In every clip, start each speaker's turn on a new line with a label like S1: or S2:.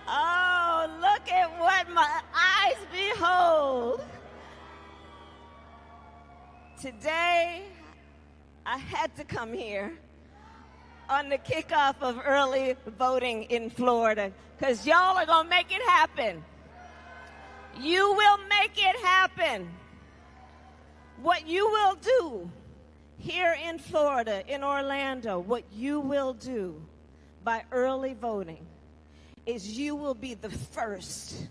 S1: Oh, look at what my eyes behold. Today, I had to come here on the kickoff of early voting in Florida because y'all are going to make it happen. You will make it happen. What you will do here in Florida, in Orlando, what you will do by early voting is you will be the first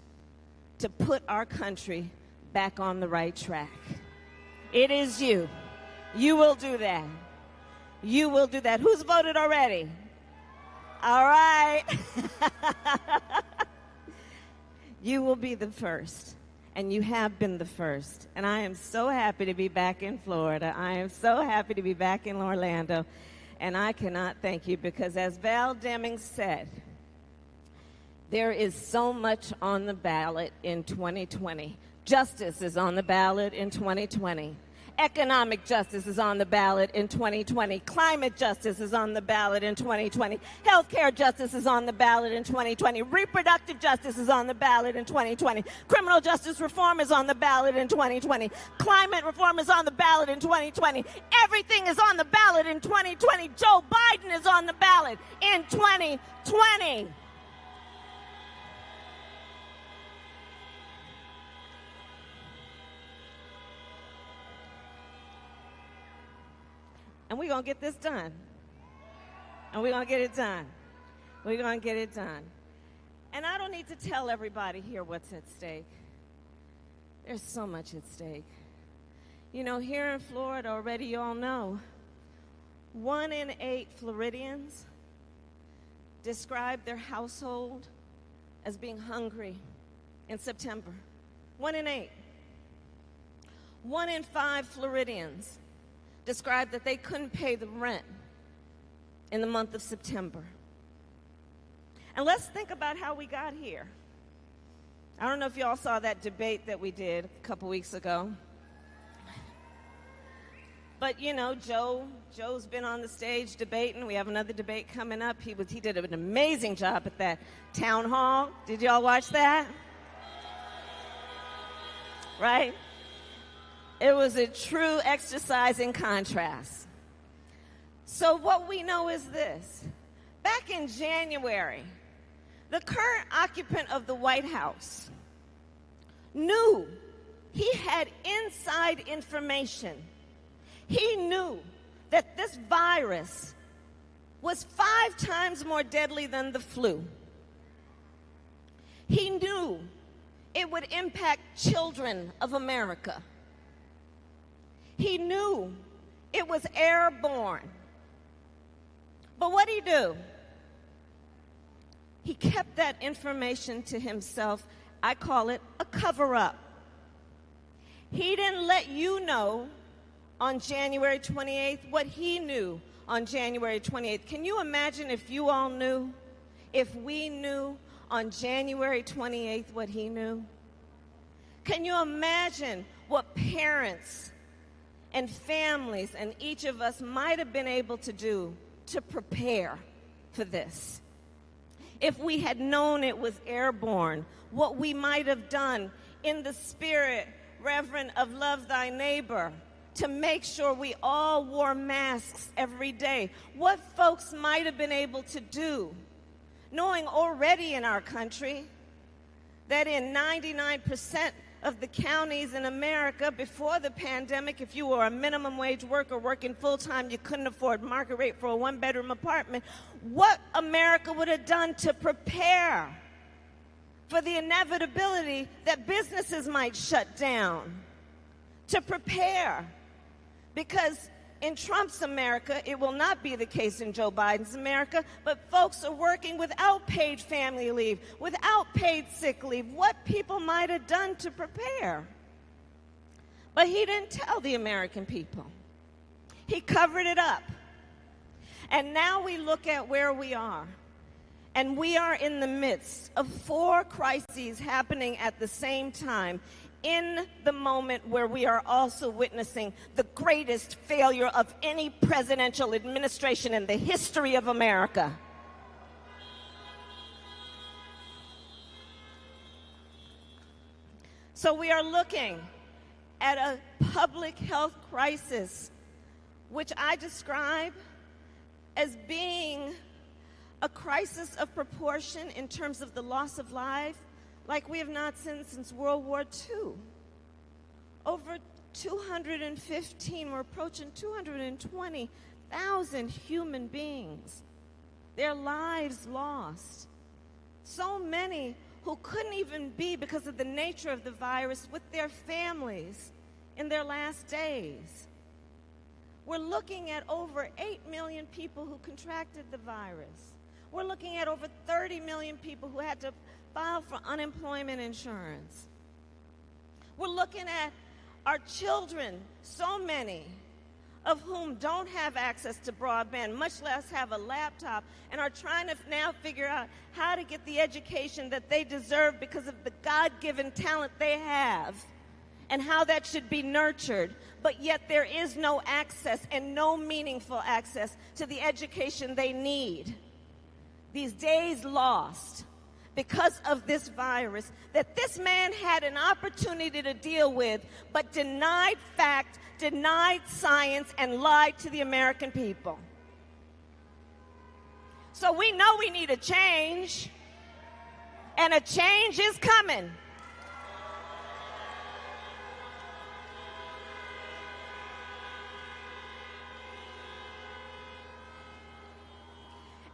S1: to put our country back on the right track. It is you. You will do that. You will do that. Who's voted already? All right. You will be the first. And you have been the first. And I am so happy to be back in Florida. I am so happy to be back in Orlando. And I cannot thank you because as Val Deming said, there is so much on the ballot in 2020. Justice is on the ballot in 2020. Economic justice is on the ballot in 2020. Climate justice is on the ballot in 2020. Healthcare justice is on the ballot in 2020. Reproductive justice is on the ballot in 2020. Criminal justice reform is on the ballot in 2020. Climate reform is on the ballot in 2020. Everything is on the ballot in 2020. Joe Biden is on the ballot in 2020. And we're going to get this done. And we're going to get it done. We're going to get it done. And I don't need to tell everybody here what's at stake. There's so much at stake. You know, here in Florida already, you all know, 1 in 8 Floridians describe their household as being hungry in September. 1 in 8. 1 in 5 Floridians described that they couldn't pay the rent in the month of September. And let's think about how we got here. I don't know if you all saw that debate that we did a couple weeks ago. But, you know, Joe's been on the stage debating. We have another debate coming up. He did an amazing job at that town hall. Did y'all watch that? Right? It was a true exercise in contrast. So what we know is this. Back in January, the current occupant of the White House knew he had inside information. He knew that this virus was 5 times more deadly than the flu. He knew it would impact children of America. He knew it was airborne. But what did he do? He kept that information to himself. I call it a cover-up. He didn't let you know on January 28th what he knew on January 28th. Can you imagine if you all knew, if we knew on January 28th what he knew? Can you imagine what parents and families and each of us might have been able to do to prepare for this? If we had known it was airborne, what we might have done in the spirit, Reverend, of love thy neighbor, to make sure we all wore masks every day. What folks might have been able to do, knowing already in our country that in 99% of the counties in America before the pandemic, if you were a minimum wage worker working full-time, you couldn't afford market rate for a 1-bedroom apartment. What America would have done to prepare for the inevitability that businesses might shut down, to prepare. Because in Trump's America, it will not be the case in Joe Biden's America, but folks are working without paid family leave, without paid sick leave, what people might have done to prepare. But he didn't tell the American people. He covered it up. And now we look at where we are. And we are in the midst of 4 crises happening at the same time, in the moment where we are also witnessing the greatest failure of any presidential administration in the history of America. So we are looking at a public health crisis, which I describe as being a crisis of proportion in terms of the loss of life like we have not seen since World War II. Over 215, we're approaching 220,000 human beings, their lives lost. So many who couldn't even be, because of the nature of the virus, with their families in their last days. We're looking at over 8 million people who contracted the virus. We're looking at over 30 million people who had to file for unemployment insurance. We're looking at our children, so many of whom don't have access to broadband, much less have a laptop, and are trying to now figure out how to get the education that they deserve because of the God-given talent they have, and how that should be nurtured, but yet there is no access and no meaningful access to the education they need. These days lost because of this virus that this man had an opportunity to deal with, but denied fact, denied science, and lied to the American people. So we know we need a change, and a change is coming.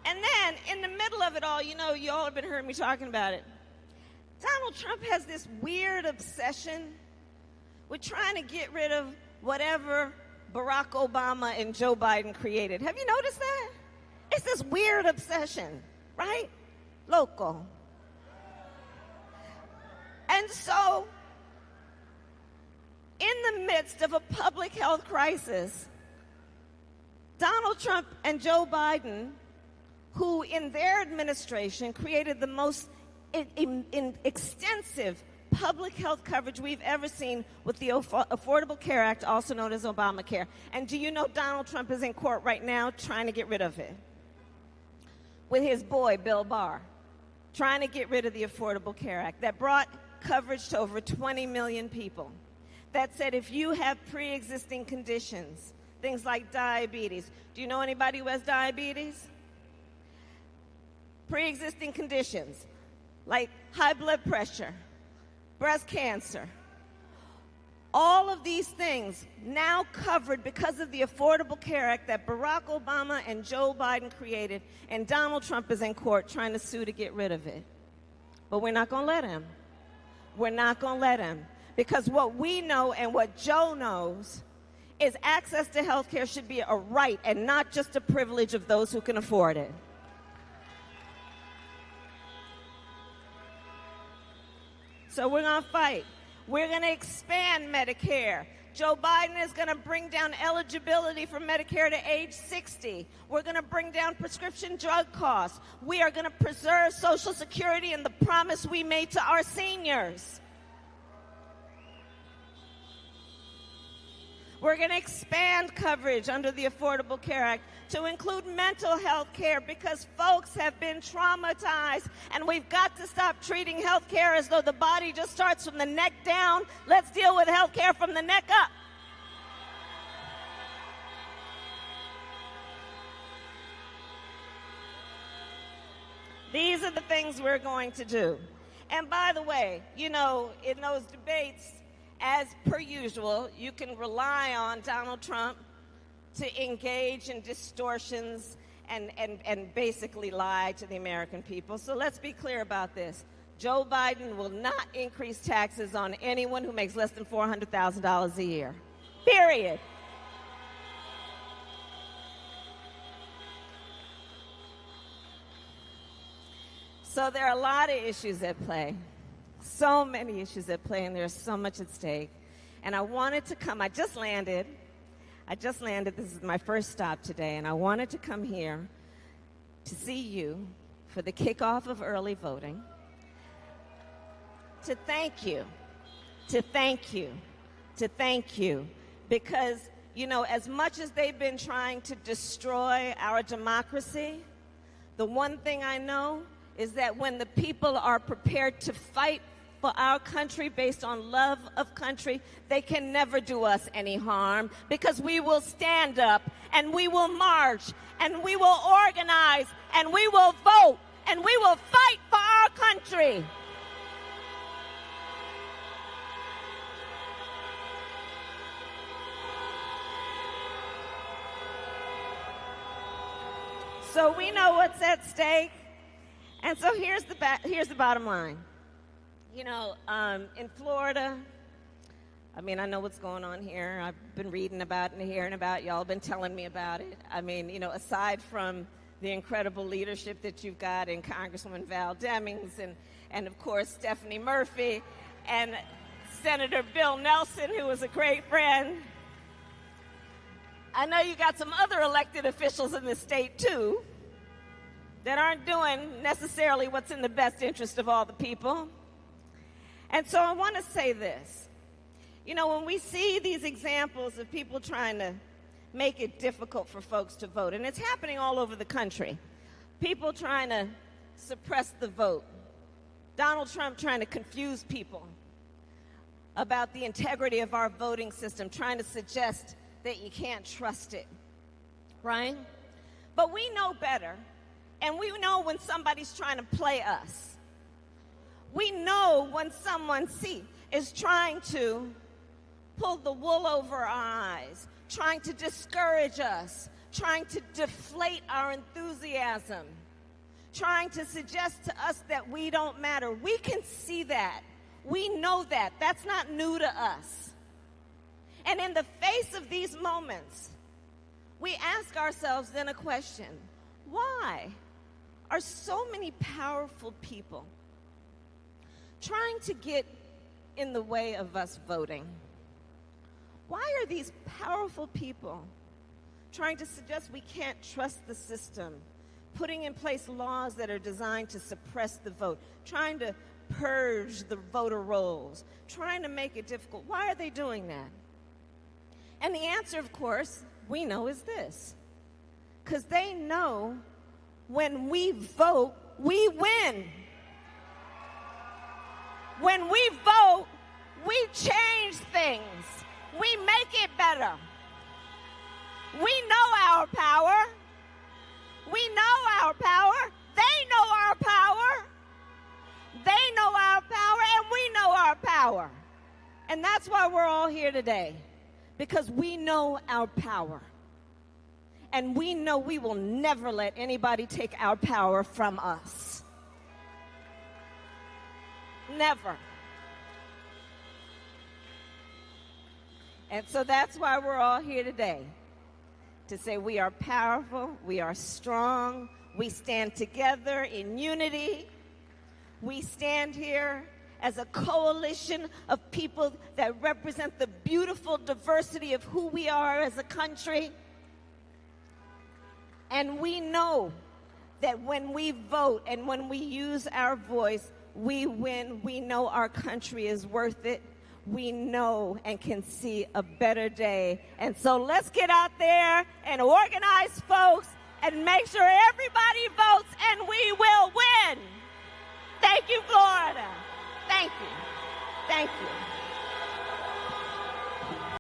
S1: And then, in the middle of it all, you know, you all have been hearing me talking about it. Donald Trump has this weird obsession with trying to get rid of whatever Barack Obama and Joe Biden created. Have you noticed that? It's this weird obsession, right? Local. And so, in the midst of a public health crisis, Donald Trump and Joe Biden, who in their administration created the most extensive public health coverage we've ever seen with the Affordable Care Act, also known as Obamacare. And do you know Donald Trump is in court right now trying to get rid of it? With his boy, Bill Barr, trying to get rid of the Affordable Care Act that brought coverage to over 20 million people. That said, if you have pre-existing conditions, things like diabetes. Do you know anybody who has diabetes? Pre-existing conditions like high blood pressure, breast cancer, all of these things now covered because of the Affordable Care Act that Barack Obama and Joe Biden created, and Donald Trump is in court trying to sue to get rid of it. But we're not going to let him. We're not going to let him, because what we know and what Joe knows is access to health care should be a right and not just a privilege of those who can afford it. So we're going to fight. We're going to expand Medicare. Joe Biden is going to bring down eligibility for Medicare to age 60. We're going to bring down prescription drug costs. We are going to preserve Social Security and the promise we made to our seniors. We're going to expand coverage under the Affordable Care Act to include mental health care, because folks have been traumatized, and we've got to stop treating health care as though the body just starts from the neck down. Let's deal with health care from the neck up. These are the things we're going to do. And by the way, you know, in those debates, as per usual, you can rely on Donald Trump to engage in distortions and basically lie to the American people. So let's be clear about this. Joe Biden will not increase taxes on anyone who makes less than $400,000 a year. Period. So there are a lot of issues at play, so many issues at play, and there's so much at stake. And I wanted to come, I just landed, this is my first stop today, and I wanted to come here to see you for the kickoff of early voting, to thank you, because, you know, as much as they've been trying to destroy our democracy, the one thing I know is that when the people are prepared to fight for our country based on love of country, they can never do us any harm, because we will stand up and we will march and we will organize and we will vote and we will fight for our country. So we know what's at stake. And so here's the bottom line. You know, in Florida, I mean, I know what's going on here. I've been reading about it and hearing about it. Y'all have been telling me about it. I mean, you know, aside from the incredible leadership that you've got in Congresswoman Val Demings and of course, Stephanie Murphy and Senator Bill Nelson, who was a great friend. I know you got some other elected officials in the state, too, that aren't doing necessarily what's in the best interest of all the people. And so I want to say this. You know, when we see these examples of people trying to make it difficult for folks to vote, and it's happening all over the country, people trying to suppress the vote, Donald Trump trying to confuse people about the integrity of our voting system, trying to suggest that you can't trust it, right? But we know better. And we know when somebody's trying to play us. We know when someone is trying to pull the wool over our eyes, trying to discourage us, trying to deflate our enthusiasm, trying to suggest to us that we don't matter. We can see that. We know that. That's not new to us. And in the face of these moments, we ask ourselves then a question: why are so many powerful people trying to get in the way of us voting? Why are these powerful people trying to suggest we can't trust the system, putting in place laws that are designed to suppress the vote, trying to purge the voter rolls, trying to make it difficult? Why are they doing that? And the answer, of course, we know is this: because they know when we vote, we win. When we vote, we change things. We make it better. We know our power. We know our power. They know our power. They know our power, and we know our power. And that's why we're all here today, because we know our power. And we know we will never let anybody take our power from us. Never. And so that's why we're all here today, to say we are powerful, we are strong, we stand together in unity. We stand here as a coalition of people that represent the beautiful diversity of who we are as a country. And we know that when we vote and when we use our voice, we win. We know our country is worth it. We know and can see a better day. And so let's get out there and organize, folks, and make sure everybody votes, and we will win. Thank you, Florida. Thank you. Thank you.